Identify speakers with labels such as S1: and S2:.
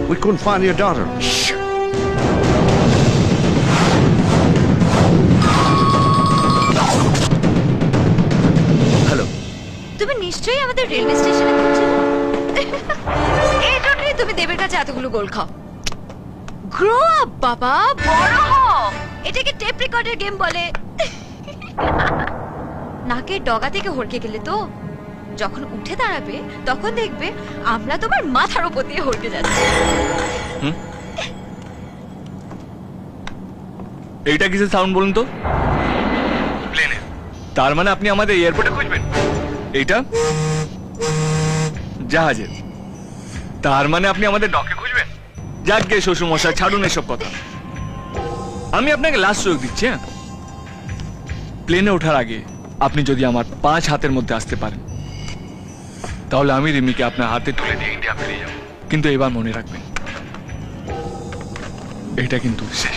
S1: We couldn't find your daughter.
S2: Hello,
S3: তুমি নিশ্চয়ই আমাদের রেলওয়ে স্টেশনে পৌঁছলে। এই জন্যই তুমি দেবের কাছে এতগুলো গোল খাও। গ্রো আপ বাবা, বড় হও। এটাকে টেপ রেকর্ডের গেম বলে। নাকের ডগা থেকে হড়কে গেলে তো যখন উঠে দাঁড়াবে তখন দেখবে আমরা তোমার মাথার উপর দিয়ে হড়কে যাচ্ছি।
S2: এইটা কিসের সাউন্ড বলুন তো? প্লেনের। তার মানে আপনি আমাদের এয়ারপোর্টে খুঁজবেন? এইটা জাহাজের। তার মানে আপনি আমাদের ডকে খুঁজবেন? যাক গে শ্বশুর মশাই, ছাড়ুন এসব কথা। আমি আপনাকে লাস্ট সুযোগ দিচ্ছি। হ্যাঁ, প্লেনে ওঠার আগে আপনি যদি আমার 5 হাতের মধ্যে আসতে পারেন তাহলে আমি রিমিকে আপনার হাতে তুলে দিয়ে ইন্ডিয়া ফিরে যাব। কিন্তু এবার মনে রাখবেন, এটা কিন্তু শেষ।